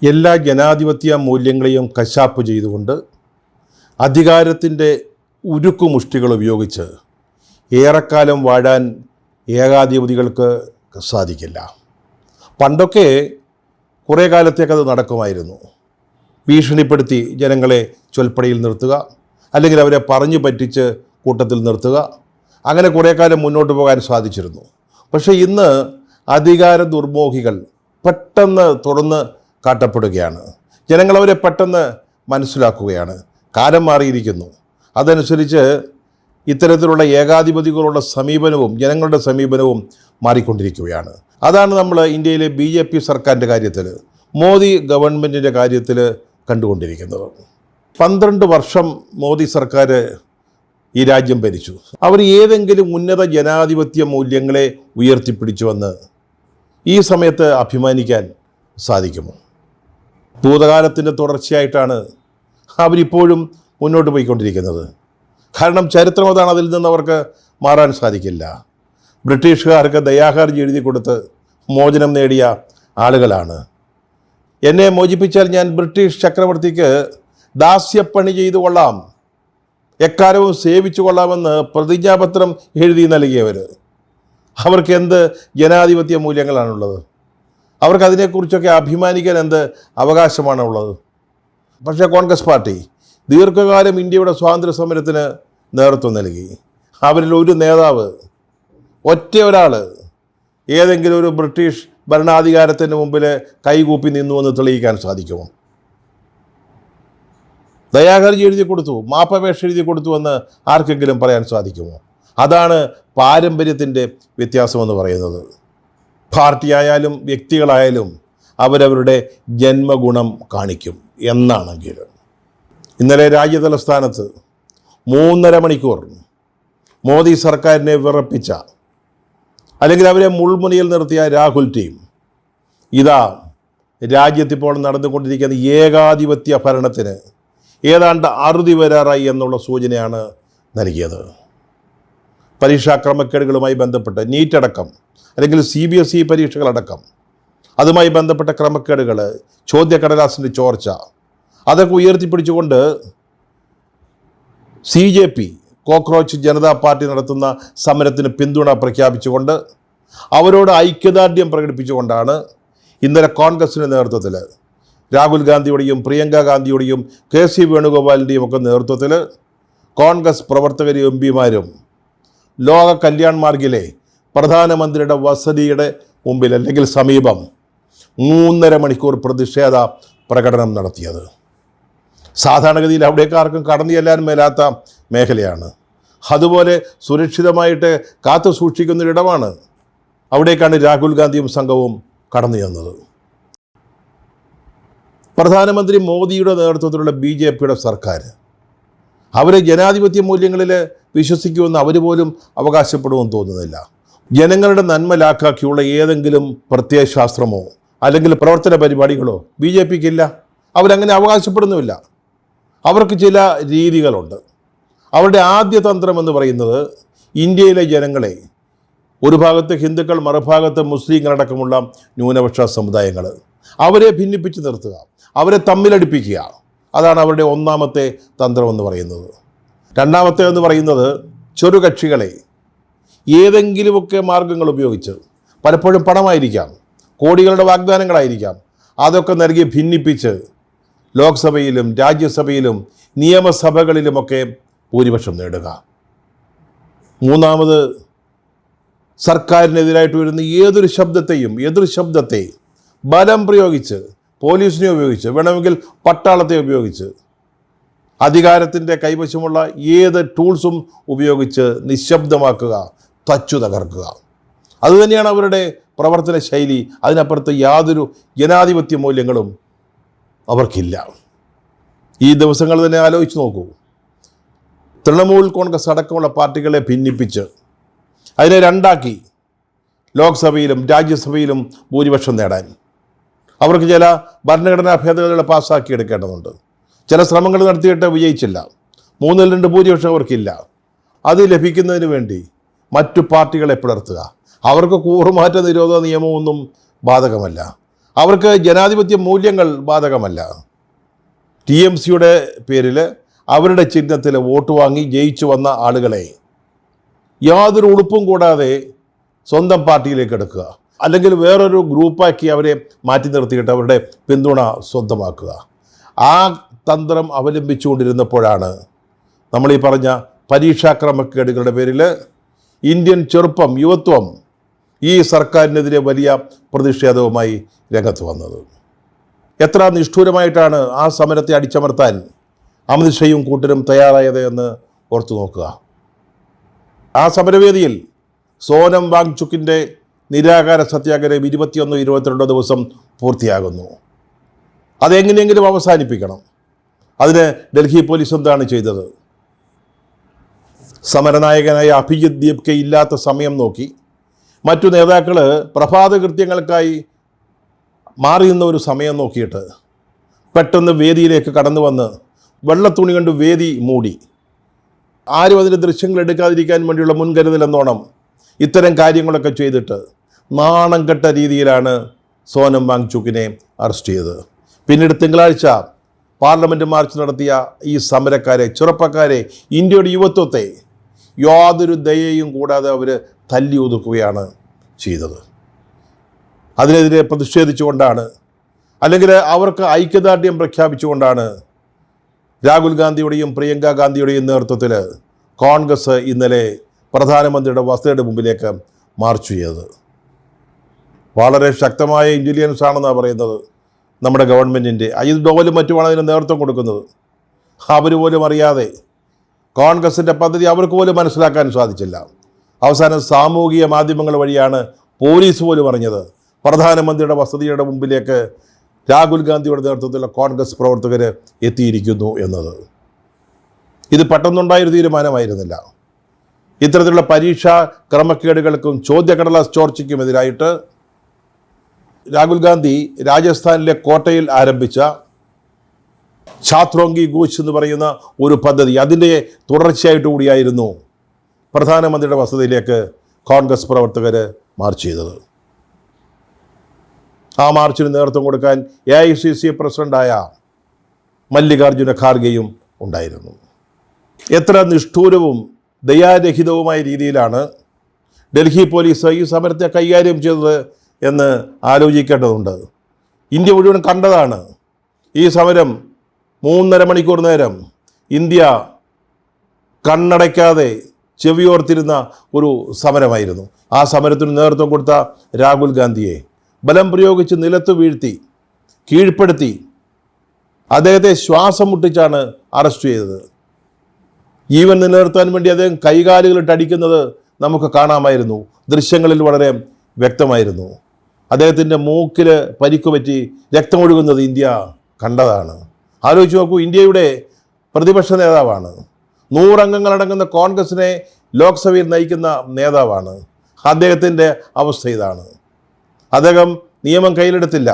എല്ലാ ജനാധിപത്യ മൂല്യങ്ങളെയും കശാപ്പ് ചെയ്തുകൊണ്ട് അധികാരത്തിൻ്റെ ഉരുക്കുമുഷ്ടികൾ ഉപയോഗിച്ച് ഏറെക്കാലം വാഴാൻ ഏകാധിപതികൾക്ക് സാധിക്കില്ല. പണ്ടൊക്കെ കുറേ കാലത്തേക്ക് അത് നടക്കുമായിരുന്നു. ഭീഷണിപ്പെടുത്തി ജനങ്ങളെ ചൊൽപ്പടിയിൽ നിർത്തുക, അല്ലെങ്കിൽ അവരെ പറഞ്ഞു പറ്റിച്ച് കൂട്ടത്തിൽ നിർത്തുക, അങ്ങനെ കുറേ കാലം മുന്നോട്ട് പോകാൻ സാധിച്ചിരുന്നു. പക്ഷേ ഇന്ന് അധികാര ദുർമോഹികൾ പെട്ടെന്ന് തുറന്ന് കാട്ടപ്പെടുകയാണ്. ജനങ്ങളവരെ പെട്ടെന്ന് മനസ്സിലാക്കുകയാണ്. കാലം മാറിയിരിക്കുന്നു. അതനുസരിച്ച് ഇത്തരത്തിലുള്ള ഏകാധിപതികളുടെ സമീപനവും ജനങ്ങളുടെ സമീപനവും മാറിക്കൊണ്ടിരിക്കുകയാണ്. അതാണ് നമ്മൾ ഇന്ത്യയിലെ BJP സർക്കാരിൻ്റെ കാര്യത്തിൽ, മോദി ഗവൺമെൻറ്റിൻ്റെ കാര്യത്തിൽ കണ്ടുകൊണ്ടിരിക്കുന്നത്. 12 വർഷം മോദി സർക്കാർ ഈ രാജ്യം ഭരിച്ചു. അവർ ഏതെങ്കിലും ഉന്നത ജനാധിപത്യ മൂല്യങ്ങളെ ഉയർത്തിപ്പിടിച്ചുവെന്ന് ഈ സമയത്ത് അഭിമാനിക്കാൻ സാധിക്കുമോ? ഭൂതകാലത്തിൻ്റെ തുടർച്ചയായിട്ടാണ് അവരിപ്പോഴും മുന്നോട്ട് പോയിക്കൊണ്ടിരിക്കുന്നത്. കാരണം ചരിത്രം അതാണ്, അതിൽ നിന്ന് അവർക്ക് മാറാൻ സാധിക്കില്ല. ബ്രിട്ടീഷുകാർക്ക് ദയാഹർജി എഴുതി കൊടുത്ത് മോചനം നേടിയ ആളുകളാണ്. എന്നെ മോചിപ്പിച്ചാൽ ഞാൻ ബ്രിട്ടീഷ് ചക്രവർത്തിക്ക് ദാസ്യപ്പണി ചെയ്തു കൊള്ളാം, എക്കാലവും സേവിച്ചു കൊള്ളാമെന്ന് പ്രതിജ്ഞാപത്രം എഴുതി നൽകിയവർ. അവർക്ക് എന്ത് ജനാധിപത്യ മൂല്യങ്ങളാണുള്ളത്? അവർക്ക് അതിനെക്കുറിച്ചൊക്കെ അഭിമാനിക്കാൻ എന്ത് അവകാശമാണുള്ളത്? പക്ഷേ കോൺഗ്രസ് പാർട്ടി ദീർഘകാലം ഇന്ത്യയുടെ സ്വാതന്ത്ര്യ സമരത്തിന് നേതൃത്വം നൽകി. അവരിൽ ഒരു നേതാവ്, ഒറ്റ ഒരാൾ ഏതെങ്കിലും ഒരു ബ്രിട്ടീഷ് ഭരണാധികാരത്തിൻ്റെ മുമ്പിൽ കൈകൂപ്പി നിന്നുവെന്ന് തെളിയിക്കാൻ സാധിക്കുമോ? ദയാഹർജി എഴുതി കൊടുത്തു, മാപ്പപേക്ഷ എഴുതി കൊടുത്തുവെന്ന് ആർക്കെങ്കിലും പറയാൻ സാധിക്കുമോ? അതാണ് പാരമ്പര്യത്തിൻ്റെ വ്യത്യാസമെന്ന് പറയുന്നത്. പാർട്ടിയായാലും വ്യക്തികളായാലും അവരവരുടെ ജന്മഗുണം കാണിക്കും. എന്നാണെങ്കിൽ ഇന്നലെ രാജ്യതലസ്ഥാനത്ത് 3.5 മണിക്കൂർ മോദി സർക്കാരിനെ വിറപ്പിച്ച, അല്ലെങ്കിൽ അവരെ മുൾമുനയിൽ നിർത്തിയ രാഹുൽ ടീം ഇതാ രാജ്യത്തിപ്പോൾ നടന്നുകൊണ്ടിരിക്കുന്ന ഏകാധിപത്യ ഭരണത്തിന് ഏതാണ്ട് അറുതി വരാറായി എന്നുള്ള സൂചനയാണ് നൽകിയത്. പരീക്ഷാ ക്രമക്കേടുകളുമായി ബന്ധപ്പെട്ട് നീറ്റ് അടക്കം, അല്ലെങ്കിൽ CBSE പരീക്ഷകളടക്കം, അതുമായി ബന്ധപ്പെട്ട ക്രമക്കേടുകൾ, ചോദ്യക്കടലാസിൻ്റെ ചോർച്ച, അതൊക്കെ ഉയർത്തിപ്പിടിച്ചുകൊണ്ട് CJP കോക്രോച്ച് ജനതാ പാർട്ടി നടത്തുന്ന സമരത്തിന് പിന്തുണ പ്രഖ്യാപിച്ചുകൊണ്ട് അവരോട് ഐക്യദാർഢ്യം പ്രകടിപ്പിച്ചുകൊണ്ടാണ് ഇന്നലെ കോൺഗ്രസിൻ്റെ നേതൃത്വത്തിൽ രാഹുൽ ഗാന്ധിയുടെയും പ്രിയങ്ക ഗാന്ധിയുടെയും KC വേണുഗോപാലിൻ്റെയും ഒക്കെ നേതൃത്വത്തിൽ കോൺഗ്രസ് പ്രവർത്തകരും MP-മാരും ലോക കല്യാൺ മാർഗിലെ പ്രധാനമന്ത്രിയുടെ വസതിയുടെ മുമ്പിൽ, അല്ലെങ്കിൽ സമീപം 3.5 മണിക്കൂർ പ്രതിഷേധ പ്രകടനം നടത്തിയത്. സാധാരണഗതിയിൽ അവിടേക്ക് ആർക്കും കടന്നു ചെല്ലാൻ മേലാത്ത മേഖലയാണ്. അതുപോലെ സുരക്ഷിതമായിട്ട് കാത്തു സൂക്ഷിക്കുന്നൊരിടമാണ്. അവിടേക്കാണ് രാഹുൽ ഗാന്ധിയും സംഘവും കടന്നു ചെന്നത്. പ്രധാനമന്ത്രി മോദിയുടെ നേതൃത്വത്തിലുള്ള BJPയുടെ സർക്കാർ അവർ ജനാധിപത്യ മൂല്യങ്ങളിൽ വിശ്വസിക്കുമെന്ന് അവർ പോലും അവകാശപ്പെടുമെന്ന് തോന്നുന്നില്ല. ജനങ്ങളുടെ നന്മ ലാക്കാക്കിയുള്ള ഏതെങ്കിലും പ്രത്യയശാസ്ത്രമോ അല്ലെങ്കിൽ പ്രവർത്തന പരിപാടികളോ BJPക്കില്ല. അവരങ്ങനെ അവകാശപ്പെടുന്നുമില്ല. അവർക്ക് ചില രീതികളുണ്ട്. അവരുടെ ആദ്യ തന്ത്രം എന്ന് പറയുന്നത് ഇന്ത്യയിലെ ജനങ്ങളെ, ഒരു ഭാഗത്ത് ഹിന്ദുക്കൾ, മറുഭാഗത്ത് മുസ്ലിങ്ങളടക്കമുള്ള ന്യൂനപക്ഷ സമുദായങ്ങൾ, അവരെ ഭിന്നിപ്പിച്ച് നിർത്തുക, അവരെ തമ്മിലടിപ്പിക്കുക. അതാണ് അവരുടെ ഒന്നാമത്തെ തന്ത്രമെന്ന് പറയുന്നത്. രണ്ടാമത്തെ എന്ന് പറയുന്നത് ചെറുകക്ഷികളെ ഏതെങ്കിലുമൊക്കെ മാർഗങ്ങൾ ഉപയോഗിച്ച്, പലപ്പോഴും പണമായിരിക്കാം, കോടികളുടെ വാഗ്ദാനങ്ങളായിരിക്കാം, അതൊക്കെ നൽകി ഭിന്നിപ്പിച്ച് ലോക്സഭയിലും രാജ്യസഭയിലും നിയമസഭകളിലുമൊക്കെ ഭൂരിപക്ഷം നേടുക. മൂന്നാമത് സർക്കാരിനെതിരായിട്ട് വരുന്ന ഏതൊരു ശബ്ദത്തെയും, എതിർ ശബ്ദത്തെ ബലം പ്രയോഗിച്ച്, പോലീസിനെ ഉപയോഗിച്ച്, വേണമെങ്കിൽ പട്ടാളത്തെ ഉപയോഗിച്ച്, അധികാരത്തിൻ്റെ കൈവശമുള്ള ഏത് ടൂൾസും ഉപയോഗിച്ച് നിശബ്ദമാക്കുക, തച്ചു തകർക്കുക. അതുതന്നെയാണ് അവരുടെ പ്രവർത്തന ശൈലി. അതിനപ്പുറത്ത് യാതൊരു ജനാധിപത്യ മൂല്യങ്ങളും അവർക്കില്ല. ഈ ദിവസങ്ങൾ തന്നെ ആലോചിച്ച് നോക്കൂ. തൃണമൂൽ കോൺഗ്രസ് അടക്കമുള്ള പാർട്ടികളെ ഭിന്നിപ്പിച്ച് അതിനെ രണ്ടാക്കി ലോക്സഭയിലും രാജ്യസഭയിലും ഭൂരിപക്ഷം നേടാൻ അവർക്ക് ചില ഭരണഘടനാ ഭേദഗതികൾ പാസ്സാക്കിയെടുക്കേണ്ടതുണ്ട്. ചില ശ്രമങ്ങൾ നടത്തിയിട്ട് വിജയിച്ചില്ല. 3-2 ഭൂരിപക്ഷം അവർക്കില്ല. അത് ലഭിക്കുന്നതിന് വേണ്ടി മറ്റു പാർട്ടികളെ പിളർത്തുക. അവർക്ക് കൂറുമാറ്റ നിരോധന നിയമമൊന്നും ബാധകമല്ല. അവർക്ക് ജനാധിപത്യ മൂല്യങ്ങൾ ബാധകമല്ല. TMCയുടെ പേരിൽ അവരുടെ ചിഹ്നത്തിൽ വോട്ട് വാങ്ങി ജയിച്ചു വന്ന ആളുകളെ യാതൊരു ഉളുപ്പും കൂടാതെ സ്വന്തം പാർട്ടിയിലേക്ക് എടുക്കുക, അല്ലെങ്കിൽ വേറൊരു ഗ്രൂപ്പാക്കി അവരെ മാറ്റി നിർത്തിയിട്ട് അവരുടെ പിന്തുണ സ്വന്തമാക്കുക. ആ തന്ത്രം അവലംബിച്ചുകൊണ്ടിരുന്നപ്പോഴാണ് നമ്മൾ ഈ പറഞ്ഞ പരീക്ഷാക്രമക്കേടുകളുടെ പേരിൽ ഇന്ത്യൻ ചെറുപ്പം, യുവത്വം ഈ സർക്കാരിനെതിരെ വലിയ പ്രതിഷേധവുമായി രംഗത്ത് വന്നത്. എത്ര നിഷ്ഠൂരമായിട്ടാണ് ആ സമരത്തെ അടിച്ചമർത്താൻ അമിത്ഷയും കൂട്ടരും തയ്യാറായത് എന്ന് ഓർത്തു നോക്കുക. ആ സമരവേദിയിൽ സോനം വാങ്ചുക്കിൻ്റെ നിരാകാര സത്യാഗ്രഹം 21-22 ദിവസം പൂർത്തിയാകുന്നു. അതെങ്ങനെയെങ്കിലും അവസാനിപ്പിക്കണം. അതിന് ഡൽഹി പോലീസ് എന്താണ് ചെയ്തത്? സമരനായകനായ അഭിജിത്ത് ദീപ്കെ ഇല്ലാത്ത സമയം നോക്കി മറ്റു നേതാക്കൾ പ്രഭാത കൃത്യങ്ങൾക്കായി മാറി നിന്ന ഒരു സമയം നോക്കിയിട്ട് പെട്ടെന്ന് വേദിയിലേക്ക് കടന്നു വന്ന് വെള്ളത്തുണി കൊണ്ട് വേദി മൂടി. ആരും അതിൻ്റെ ദൃശ്യങ്ങൾ എടുക്കാതിരിക്കാൻ വേണ്ടിയുള്ള മുൻകരുതൽ എന്നോണം ഇത്തരം കാര്യങ്ങളൊക്കെ ചെയ്തിട്ട് നാണം കെട്ട രീതിയിലാണ് സോനം വാങ്ചുക്കിനെ അറസ്റ്റ് ചെയ്തത്. പിന്നീട് തിങ്കളാഴ്ച പാർലമെൻറ്റ് മാർച്ച് നടത്തിയ ഈ സമരക്കാരെ, ചെറുപ്പക്കാരെ, ഇന്ത്യയുടെ യുവത്വത്തെ യാതൊരു ദയയും കൂടാതെ അവർ തല്ലി ഒതുക്കുകയാണ് ചെയ്തത്. അതിനെതിരെ പ്രതിഷേധിച്ചുകൊണ്ടാണ്, അല്ലെങ്കിൽ അവർക്ക് ഐക്യദാർഢ്യം പ്രഖ്യാപിച്ചുകൊണ്ടാണ് രാഹുൽ ഗാന്ധിയുടെയും പ്രിയങ്ക ഗാന്ധിയുടെയും നേതൃത്വത്തിൽ കോൺഗ്രസ് ഇന്നലെ പ്രധാനമന്ത്രിയുടെ വസതിയുടെ മുമ്പിലേക്ക് മാർച്ച് ചെയ്തത്. വളരെ ശക്തമായ ഇൻ്റലിജൻസ് ആണെന്നാണ് പറയുന്നത് നമ്മുടെ ഗവൺമെൻറ്റിൻ്റെ. അജിത് ഡോവലും മറ്റുമാണ് അതിന് നേതൃത്വം കൊടുക്കുന്നത്. അവർ പോലും അറിയാതെ കോൺഗ്രസിൻ്റെ പദ്ധതി അവർക്ക് പോലും മനസ്സിലാക്കാൻ സാധിച്ചില്ല. അവസാനം സാമൂഹിക മാധ്യമങ്ങൾ വഴിയാണ് പോലീസ് പോലും അറിഞ്ഞത് പ്രധാനമന്ത്രിയുടെ വസതിയുടെ മുമ്പിലേക്ക് രാഹുൽ ഗാന്ധിയുടെ നേതൃത്വത്തിലുള്ള കോൺഗ്രസ് പ്രവർത്തകർ എത്തിയിരിക്കുന്നു എന്നത്. ഇത് പെട്ടെന്നുണ്ടായൊരു തീരുമാനമായിരുന്നില്ല. ഇത്തരത്തിലുള്ള പരീക്ഷാ ക്രമക്കേടുകൾക്കും ചോദ്യക്കടലാസ് ചോർച്ചയ്ക്കുമെതിരായിട്ട് രാഹുൽ ഗാന്ധി രാജസ്ഥാനിലെ കോട്ടയിൽ ആരംഭിച്ച ഛാത്രോങ്കി ഗൂച്ച് എന്ന് പറയുന്ന ഒരു പദ്ധതി, അതിൻ്റെ തുടർച്ചയായിട്ട് കൂടിയായിരുന്നു പ്രധാനമന്ത്രിയുടെ വസതിയിലേക്ക് കോൺഗ്രസ് പ്രവർത്തകർ മാർച്ച് ചെയ്തത്. ആ മാർച്ചിന് നേതൃത്വം കൊടുക്കാൻ AICC പ്രസിഡൻ്റായ മല്ലികാർജുന ഖാർഗെയും ഉണ്ടായിരുന്നു. എത്ര നിഷ്ഠൂരവും ദയാരഹിതവുമായ രീതിയിലാണ് ഡൽഹി പോലീസ് ഈ സമരത്തെ കൈകാര്യം ചെയ്തത് എന്ന് ആലോചിക്കേണ്ടതുണ്ട്. ഇന്ത്യ മുഴുവൻ കണ്ടതാണ്. ഈ സമരം 3.5 മണിക്കൂർ നേരം ഇന്ത്യ കണ്ണടയ്ക്കാതെ ചെവിയോർത്തിരുന്ന ഒരു സമരമായിരുന്നു. ആ സമരത്തിന് നേതൃത്വം കൊടുത്ത രാഹുൽ ഗാന്ധിയെ ബലം പ്രയോഗിച്ച് നിലത്ത് വീഴ്ത്തി കീഴ്പ്പെടുത്തി അദ്ദേഹത്തെ ശ്വാസം മുട്ടിച്ചാണ് അറസ്റ്റ് ചെയ്തത്. ജീവൻ നിലനിർത്താൻ വേണ്ടി അദ്ദേഹം കൈകാലുകളിട്ട് അടിക്കുന്നത് നമുക്ക് കാണാമായിരുന്നു. ദൃശ്യങ്ങളിൽ വളരെ വ്യക്തമായിരുന്നു. അദ്ദേഹത്തിൻ്റെ മൂക്കിൽ പരിക്കുപറ്റി രക്തമൊഴുകുന്നത് ഇന്ത്യ കണ്ടതാണ്. ആലോചിച്ച് നോക്കൂ, ഇന്ത്യയുടെ പ്രതിപക്ഷ നേതാവാണ്, 100 അംഗങ്ങളടങ്ങുന്ന കോൺഗ്രസിനെ ലോക്സഭയിൽ നയിക്കുന്ന നേതാവാണ്. അദ്ദേഹത്തിൻ്റെ അവസ്ഥ ഇതാണ്. അദ്ദേഹം നിയമം കയ്യിലെടുത്തില്ല.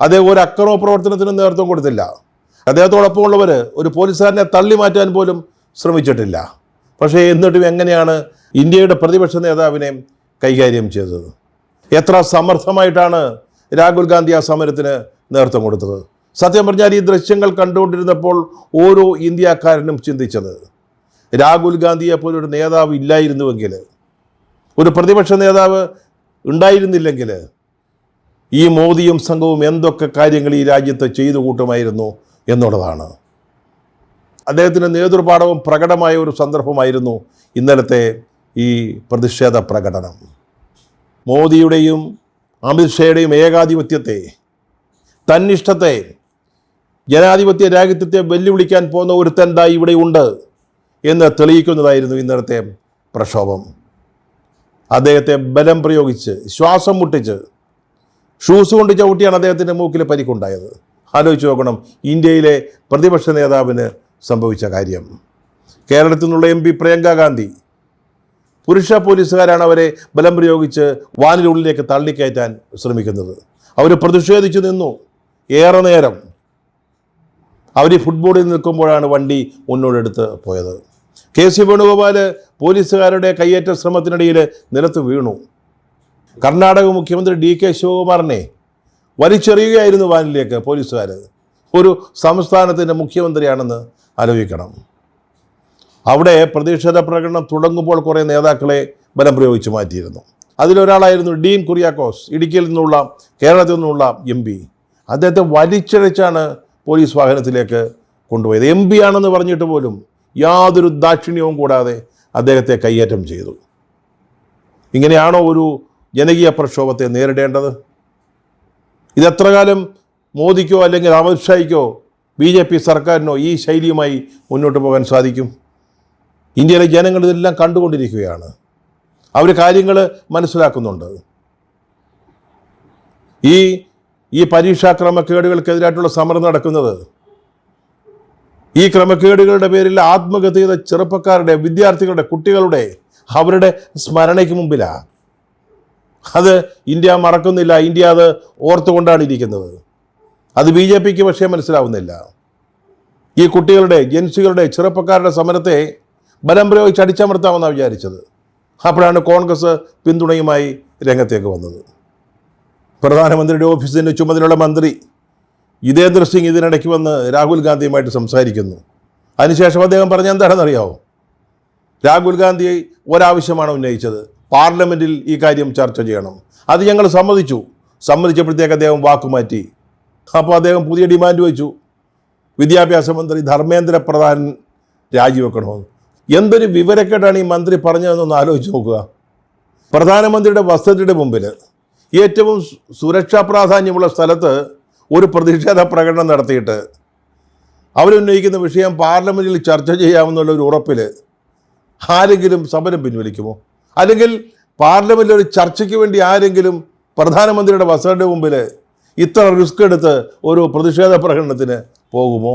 അദ്ദേഹം ഒരു അക്രമ പ്രവർത്തനത്തിനും നേതൃത്വം കൊടുത്തില്ല. അദ്ദേഹത്തോടൊപ്പമുള്ളവർ ഒരു പോലീസുകാരനെ തള്ളി മാറ്റാൻ പോലും ശ്രമിച്ചിട്ടില്ല. പക്ഷേ എന്നിട്ടും എങ്ങനെയാണ് ഇന്ത്യയുടെ പ്രതിപക്ഷ നേതാവിനെ കൈകാര്യം ചെയ്തത്? എത്ര സമർത്ഥമായിട്ടാണ് രാഹുൽ ഗാന്ധി ആ സമരത്തിന് നേതൃത്വം കൊടുത്തത്? സത്യം പറഞ്ഞാൽ ഈ ദൃശ്യങ്ങൾ കണ്ടുകൊണ്ടിരുന്നപ്പോൾ ഓരോ ഇന്ത്യക്കാരനും ചിന്തിച്ചത്, രാഹുൽ ഗാന്ധിയെപ്പോലെ ഒരു നേതാവ് ഇല്ലായിരുന്നുവെങ്കിൽ, ഒരു പ്രതിപക്ഷ നേതാവ് ഉണ്ടായിരുന്നില്ലെങ്കിൽ ഈ മോദിയും സംഘവും എന്തൊക്കെ കാര്യങ്ങൾ ഈ രാജ്യത്ത് ചെയ്തു കൂട്ടുമായിരുന്നു എന്നുള്ളതാണ്. അദ്ദേഹത്തിൻ്റെ നേതൃപാടവം പ്രകടമായ ഒരു സന്ദർഭമായിരുന്നു ഇന്നലത്തെ ഈ പ്രതിഷേധ പ്രകടനം. മോദിയുടെയും അമിത്ഷായുടെയും ഏകാധിപത്യത്തെ, തന്നിഷ്ടത്തെ, ജനാധിപത്യ രാജ്യത്തെ വെല്ലുവിളിക്കാൻ പോകുന്ന ഒരുത്തണ്ടായി ഇവിടെ ഉണ്ട് എന്ന് തെളിയിക്കുന്നതായിരുന്നു ഇന്നലത്തെ പ്രക്ഷോഭം. അദ്ദേഹത്തെ ബലം പ്രയോഗിച്ച് ശ്വാസം മുട്ടിച്ച് ഷൂസ് കൊണ്ട് ചവിട്ടിയാണ് അദ്ദേഹത്തിൻ്റെ മൂക്കിൽ പരിക്കുണ്ടായത്. ആലോചിച്ച് നോക്കണം ഇന്ത്യയിലെ പ്രതിപക്ഷ നേതാവിന് സംഭവിച്ച കാര്യം. കേരളത്തിൽ നിന്നുള്ള MP പ്രിയങ്ക ഗാന്ധി, പുരുഷ പോലീസുകാരാണ് അവരെ ബലം പ്രയോഗിച്ച് വാനിനുള്ളിലേക്ക് തള്ളിക്കയറ്റാൻ ശ്രമിക്കുന്നത്. അവർ പ്രതിഷേധിച്ചു നിന്നു ഏറെ നേരം. അവർ ഫുട്ബോളിൽ നിൽക്കുമ്പോഴാണ് വണ്ടി മുന്നോട്ടെടുത്ത് പോയത്. KC വേണുഗോപാൽ പോലീസുകാരുടെ കയ്യേറ്റ ശ്രമത്തിനിടയിൽ നിലത്ത് വീണു. കർണാടക മുഖ്യമന്ത്രി DK ശിവകുമാറിനെ വലിച്ചെറിയുകയായിരുന്നു വാനിലേക്ക് പോലീസുകാർ. ഒരു സംസ്ഥാനത്തിൻ്റെ മുഖ്യമന്ത്രിയാണെന്ന് ആലോചിക്കണം. അവിടെ പ്രതിഷേധ പ്രകടനം തുടങ്ങുമ്പോൾ കുറേ നേതാക്കളെ ബലം പ്രയോഗിച്ച് മാറ്റിയിരുന്നു. അതിലൊരാളായിരുന്നു ഡീൻ കുര്യാക്കോസ്, ഇടുക്കിയിൽ നിന്നുള്ള, കേരളത്തിൽ നിന്നുള്ള MP. അദ്ദേഹത്തെ വലിച്ചിഴച്ചാണ് പോലീസ് വാഹനത്തിലേക്ക് കൊണ്ടുപോയത്. MP ആണെന്ന് പറഞ്ഞിട്ട് പോലും യാതൊരു ദാക്ഷിണ്യവും കൂടാതെ അദ്ദേഹത്തെ കയ്യേറ്റം ചെയ്തു. ഇങ്ങനെയാണോ ഒരു ജനകീയ പ്രക്ഷോഭത്തെ നേരിടേണ്ടത്? ഇതെത്ര കാലം മോദിക്കോ അല്ലെങ്കിൽ അമിത് ഷായ്ക്കോ BJP സർക്കാരിനോ ഈ ശൈലിയുമായി മുന്നോട്ട് പോകാൻ സാധിക്കും? ഇന്ത്യയിലെ ജനങ്ങൾ ഇതെല്ലാം കണ്ടുകൊണ്ടിരിക്കുകയാണ്. അവർ കാര്യങ്ങൾ മനസ്സിലാക്കുന്നുണ്ട്. ഈ പരീക്ഷാ ക്രമക്കേടുകൾക്കെതിരായിട്ടുള്ള സമരം നടക്കുന്നത് ഈ ക്രമക്കേടുകളുടെ പേരിൽ ആത്മഹത്യ ചെയ്ത ചെറുപ്പക്കാരുടെ, വിദ്യാർത്ഥികളുടെ, കുട്ടികളുടെ, അവരുടെ സ്മരണയ്ക്ക് മുമ്പിലാണ്. അത് ഇന്ത്യ മറക്കുന്നില്ല. ഇന്ത്യ അത് ഓർത്തുകൊണ്ടാണ് ഇരിക്കുന്നത്. അത് BJPക്ക് പക്ഷേ മനസ്സിലാവുന്നില്ല. ഈ കുട്ടികളുടെ, ജൻസികളുടെ, ചെറുപ്പക്കാരുടെ സമരത്തെ ബലം പ്രയോഗിച്ച് അടിച്ചമർത്താമെന്നാണ് വിചാരിച്ചത്. അപ്പോഴാണ് കോൺഗ്രസ് പിന്തുണയുമായി രംഗത്തേക്ക് വന്നത്. പ്രധാനമന്ത്രിയുടെ ഓഫീസിൻ്റെ ചുമതലയുള്ള മന്ത്രി ജിതേന്ദ്ര സിംഗ് ഇതിനിടയ്ക്ക് വന്ന് രാഹുൽ ഗാന്ധിയുമായിട്ട് സംസാരിക്കുന്നു. അതിനുശേഷം അദ്ദേഹം പറഞ്ഞ എന്താണെന്നറിയാമോ? രാഹുൽ ഗാന്ധി ഒരാവശ്യമാണ് ഉന്നയിച്ചത്, പാർലമെൻറ്റിൽ ഈ കാര്യം ചർച്ച ചെയ്യണം. അത് ഞങ്ങൾ സമ്മതിച്ചപ്പോഴത്തേക്ക് അദ്ദേഹം വാക്കുമാറ്റി. അപ്പോൾ അദ്ദേഹം പുതിയ ഡിമാൻഡ് വെച്ചു, വിദ്യാഭ്യാസ മന്ത്രി ധർമ്മേന്ദ്ര പ്രധാൻ രാജിവെക്കണമെന്ന്. എന്തൊരു വിവരക്കേടാണ് ഈ മന്ത്രി പറഞ്ഞതെന്നൊന്ന് ആലോചിച്ച് നോക്കുക. പ്രധാനമന്ത്രിയുടെ വസതിയുടെ മുമ്പിൽ ഏറ്റവും സുരക്ഷാ പ്രാധാന്യമുള്ള സ്ഥലത്ത് ഒരു പ്രതിഷേധ പ്രകടനം നടത്തിയിട്ട് അവരുന്നയിക്കുന്ന വിഷയം പാർലമെൻറ്റിൽ ചർച്ച ചെയ്യാമെന്നുള്ള ഒരു ഉറപ്പിൽ ആരെങ്കിലും സമരം പിൻവലിക്കുമോ? അല്ലെങ്കിൽ പാർലമെൻറ്റിൽ ഒരു ചർച്ചയ്ക്ക് വേണ്ടി ആരെങ്കിലും പ്രധാനമന്ത്രിയുടെ വസതിയുടെ മുമ്പിൽ ഇത്ര റിസ്ക് എടുത്ത് ഒരു പ്രതിഷേധ പ്രകടനത്തിന് പോകുമോ?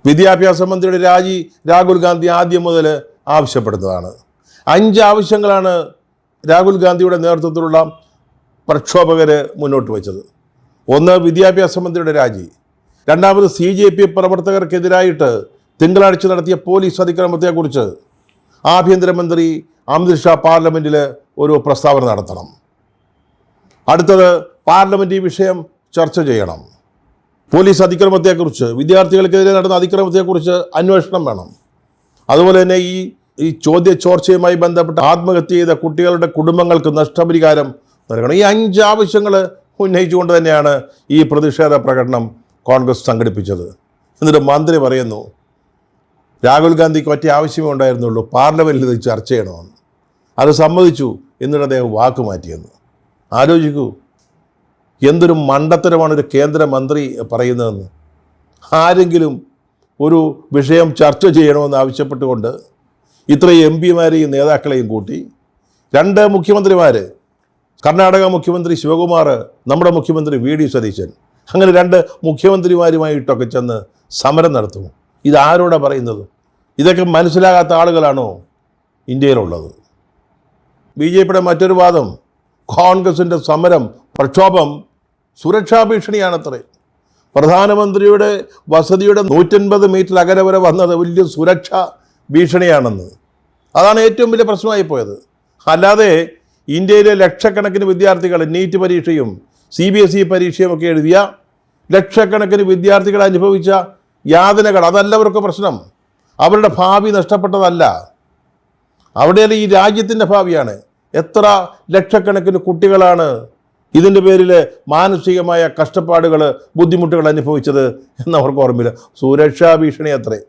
വിദ്യാഭ്യാസ മന്ത്രിയുടെ രാജി രാഹുൽ ഗാന്ധി ആദ്യം മുതൽ ആവശ്യപ്പെടുന്നതാണ്. 5 ആവശ്യങ്ങളാണ് രാഹുൽ ഗാന്ധിയുടെ നേതൃത്വത്തിലുള്ള പ്രക്ഷോഭകർ മുന്നോട്ട് വച്ചത്. ഒന്ന്, വിദ്യാഭ്യാസ മന്ത്രിയുടെ രാജി. രണ്ടാമത്, CJP പ്രവർത്തകർക്കെതിരായിട്ട് തിങ്കളാഴ്ച നടത്തിയ പോലീസ് അതിക്രമത്തെക്കുറിച്ച് ആഭ്യന്തരമന്ത്രി അമിത് ഷാ പാർലമെൻറ്റിൽ ഒരു പ്രസ്താവന നടത്തണം. അടുത്തത്, പാർലമെൻറ്റ് ഈ വിഷയം ചർച്ച ചെയ്യണം. പോലീസ് അതിക്രമത്തെക്കുറിച്ച്, വിദ്യാർത്ഥികൾക്കെതിരെ നടന്ന അതിക്രമത്തെക്കുറിച്ച് അന്വേഷണം വേണം. അതുപോലെ തന്നെ ഈ ചോദ്യചോർച്ചയുമായി ബന്ധപ്പെട്ട് ആത്മഹത്യ ചെയ്ത കുട്ടികളുടെ കുടുംബങ്ങൾക്ക് നഷ്ടപരിഹാരം നൽകണം. ഈ 5 ആവശ്യങ്ങൾ ഉന്നയിച്ചുകൊണ്ട് തന്നെയാണ് ഈ പ്രതിഷേധ പ്രകടനം കോൺഗ്രസ് സംഘടിപ്പിച്ചത്. എന്നിട്ട് മന്ത്രി പറയുന്നു രാഹുൽ ഗാന്ധിക്ക് ഒറ്റ ആവശ്യമേ ഉണ്ടായിരുന്നുള്ളൂ, പാർലമെൻറ്റിൽ ഇത് ചർച്ച ചെയ്യണമെന്ന്. അത് സമ്മതിച്ചു. എന്നിട്ട് അദ്ദേഹം വാക്ക് മാറ്റിയെന്ന്. ആലോചിക്കൂ, എന്തൊരു മണ്ടത്തരമാണ് ഒരു കേന്ദ്രമന്ത്രി പറയുന്നതെന്ന്. ആരെങ്കിലും ഒരു വിഷയം ചർച്ച ചെയ്യണമെന്ന് ആവശ്യപ്പെട്ടുകൊണ്ട് ഇത്രയും MP-മാരെയും നേതാക്കളെയും കൂട്ടി 2 മുഖ്യമന്ത്രിമാർ, കർണാടക മുഖ്യമന്ത്രി ശിവകുമാർ, നമ്മുടെ മുഖ്യമന്ത്രി VD സതീശൻ, അങ്ങനെ 2 മുഖ്യമന്ത്രിമാരുമായിട്ടൊക്കെ ചെന്ന് സമരം നടത്തുമോ? ഇതാരോടാ പറയുന്നത്? ഇതൊക്കെ മനസ്സിലാകാത്ത ആളുകളാണോ ഇന്ത്യയിലുള്ളത്? BJPയുടെ മറ്റൊരു വാദം, കോൺഗ്രസിൻ്റെ സമരം, പ്രക്ഷോഭം സുരക്ഷാ ഭീഷണിയാണത്രേ. പ്രധാനമന്ത്രിയുടെ വസതിയുടെ 150 മീറ്റർ അകലെ വരെ വന്നത് വലിയ സുരക്ഷാ ഭീഷണിയാണെന്ന്. അതാണ് ഏറ്റവും വലിയ പ്രശ്നമായി പോയത്. അല്ലാതെ ഇന്ത്യയിലെ ലക്ഷക്കണക്കിന് വിദ്യാർത്ഥികൾ നീറ്റ് പരീക്ഷയും CBSE പരീക്ഷയും ഒക്കെ എഴുതിയ ലക്ഷക്കണക്കിന് വിദ്യാർത്ഥികൾ അനുഭവിച്ച യാതനകൾ, അതല്ല അവർക്ക് പ്രശ്നം. അവരുടെ ഭാവി നഷ്ടപ്പെട്ടതല്ല, അവിടെയല്ല ഈ രാജ്യത്തിൻ്റെ ഭാവിയാണ്. എത്ര ലക്ഷക്കണക്കിന് കുട്ടികളാണ് ഇതിൻ്റെ പേരിൽ മാനസികമായ കഷ്ടപ്പാടുകൾ, ബുദ്ധിമുട്ടുകൾ അനുഭവിച്ചത് എന്നവർക്ക് ഓർമ്മയില്ല. സുരക്ഷാ ഭീഷണി അത്രേ.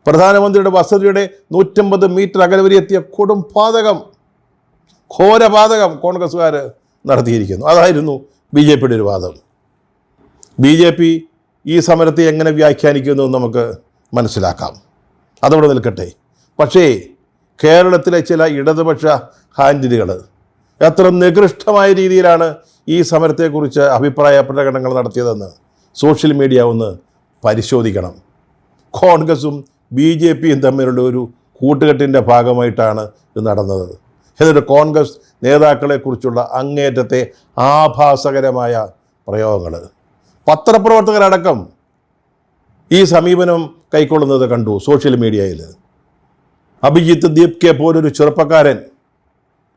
പ്രധാനമന്ത്രിയുടെ വസതിയുടെ 150 മീറ്റർ അകലെ വരെ എത്തിയ കൊടുംപാതകം, ഘോരപാതകം കോൺഗ്രസ്സുകാർ നടത്തിയിരിക്കുന്നു. അതായിരുന്നു BJPയുടെ ഒരു വാദം. BJP ഈ സമരത്തെ എങ്ങനെ വ്യാഖ്യാനിക്കുന്നു എന്ന് നമുക്ക് മനസ്സിലാക്കാം. അതവിടെ നിൽക്കട്ടെ. പക്ഷേ കേരളത്തിലെ ചില ഇടതുപക്ഷ ഹാൻഡിലുകൾ എത്ര നികൃഷ്ടമായ രീതിയിലാണ് ഈ സമരത്തെക്കുറിച്ച് അഭിപ്രായ പ്രകടനങ്ങൾ നടത്തിയതെന്ന് സോഷ്യൽ മീഡിയ ഒന്ന് പരിശോധിക്കണം. കോൺഗ്രസും BJPയും തമ്മിലുള്ള ഒരു കൂട്ടുകെട്ടിൻ്റെ ഭാഗമായിട്ടാണ് ഇത് നടന്നത്. എന്നിട്ട് കോൺഗ്രസ് നേതാക്കളെക്കുറിച്ചുള്ള അങ്ങേറ്റത്തെ ആഭാസകരമായ പ്രയോഗങ്ങൾ, പത്രപ്രവർത്തകരടക്കം ഈ സമീപനം കൈക്കൊള്ളുന്നത് കണ്ടു സോഷ്യൽ മീഡിയയിൽ. അഭിജിത്ത് ദീപ് കെ പോലൊരു ചെറുപ്പക്കാരൻ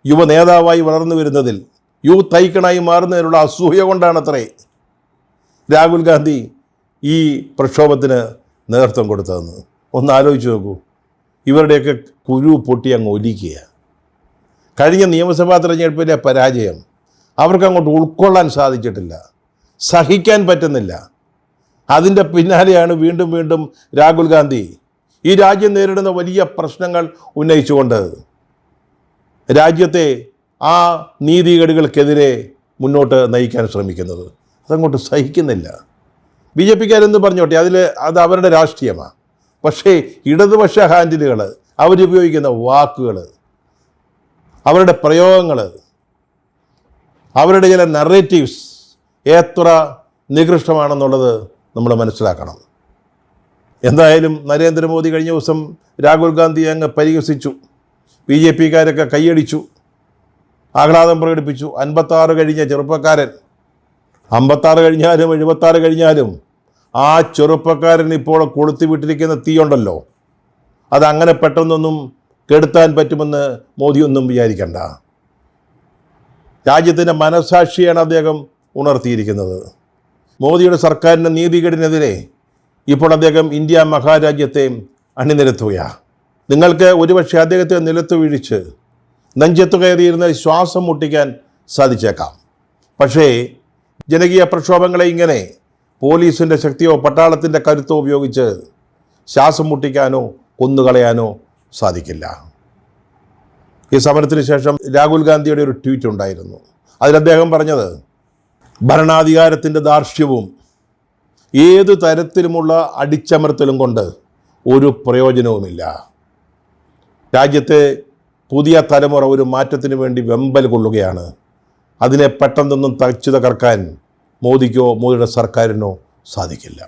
യുവ നേതാവായി വളർന്നു വരുന്നതിൽ യൂത്ത് ഐക്കണായി മാറുന്നതിനുള്ള അസൂയ കൊണ്ടാണത്രേ രാഹുൽ ഗാന്ധി ഈ പ്രക്ഷോഭത്തിന് നേതൃത്വം കൊടുത്തതെന്ന്. ഒന്ന് ആലോചിച്ച് നോക്കൂ. ഇവരുടെയൊക്കെ കുരു പൊട്ടി അങ്ങ് ഒലിക്കുക. കഴിഞ്ഞ നിയമസഭാ തെരഞ്ഞെടുപ്പിലെ പരാജയം അവർക്കങ്ങോട്ട് ഉൾക്കൊള്ളാൻ സാധിച്ചിട്ടില്ല, സഹിക്കാൻ പറ്റുന്നില്ല. അതിൻ്റെ പിന്നാലെയാണ് വീണ്ടും വീണ്ടും രാഹുൽ ഗാന്ധി ഈ രാജ്യം നേരിടുന്ന വലിയ പ്രശ്നങ്ങൾ ഉന്നയിച്ചുകൊണ്ട് രാജ്യത്തെ ആ നീതികേടുകൾക്കെതിരെ മുന്നോട്ട് നയിക്കാൻ ശ്രമിക്കുന്നത്. അതങ്ങോട്ട് സഹിക്കുന്നില്ല. ബി ജെ പിക്കാരെന്ന് പറഞ്ഞോട്ടെ, അത് അവരുടെ രാഷ്ട്രീയമാണ്. പക്ഷേ ഇടതുപക്ഷ ഹാൻഡിലുകൾ, അവരുപയോഗിക്കുന്ന വാക്കുകൾ, അവരുടെ പ്രയോഗങ്ങൾ, അവരുടെ ചില നറേറ്റീവ്സ് എത്ര നികൃഷ്ടമാണെന്നുള്ളത് നമ്മൾ മനസ്സിലാക്കണം. എന്തായാലും നരേന്ദ്രമോദി കഴിഞ്ഞ ദിവസം രാഹുൽ ഗാന്ധി അങ്ങ് പരിഹസിച്ചു. ബി ജെ പിക്കാരൊക്കെ കൈയടിച്ചു, ആഹ്ലാദം പ്രകടിപ്പിച്ചു. 56 കഴിഞ്ഞ ചെറുപ്പക്കാരൻ, 56 കഴിഞ്ഞാലും 76 കഴിഞ്ഞാലും ആ ചെറുപ്പക്കാരൻ ഇപ്പോൾ കൊളുത്തി വിട്ടിരിക്കുന്ന തീയുണ്ടല്ലോ, അതങ്ങനെ പെട്ടെന്നൊന്നും കെടുത്താൻ പറ്റുമെന്ന് മോദിയൊന്നും വിചാരിക്കണ്ട. രാജ്യത്തിൻ്റെ മനസാക്ഷിയാണ് അദ്ദേഹം ഉണർത്തിയിരിക്കുന്നത്. മോദിയുടെ സർക്കാരിൻ്റെ നീതികേടിനെതിരെ ഇപ്പോൾ അദ്ദേഹം ഇന്ത്യ മഹാരാജ്യത്തെ അണിനിരത്തുകയാണ്. നിങ്ങൾക്ക് ഒരുപക്ഷെ അദ്ദേഹത്തെ നിലത്ത് വീഴിച്ച് നെഞ്ചത്ത് കയറിയിരുന്ന് ശ്വാസം മുട്ടിക്കാൻ സാധിച്ചേക്കാം. പക്ഷേ ജനകീയ പ്രക്ഷോഭങ്ങളെ ഇങ്ങനെ പോലീസിൻ്റെ ശക്തിയോ പട്ടാളത്തിൻ്റെ കരുത്തോ ഉപയോഗിച്ച് ശ്വാസം മുട്ടിക്കാനോ കൊന്നുകളയാനോ സാധിക്കില്ല. ഈ സമരത്തിന് ശേഷം രാഹുൽ ഗാന്ധിയുടെ ഒരു ട്വീറ്റ് ഉണ്ടായിരുന്നു. അതിൽ അദ്ദേഹം പറഞ്ഞത്, ഭരണാധികാരത്തിൻ്റെ ധാർഷ്ട്യവും ഏതു തരത്തിലുമുള്ള അടിച്ചമർത്തലും കൊണ്ട് ഒരു പ്രയോജനവുമില്ല. രാജ്യത്തെ പുതിയ തലമുറ ഒരു മാറ്റത്തിന് വേണ്ടി വെമ്പൽ കൊള്ളുകയാണ്. അതിനെ പെട്ടെന്നൊന്നും തച്ചു തകർക്കാൻ മോദിക്കോ മോദിയുടെ സർക്കാരിനോ സാധിക്കില്ല.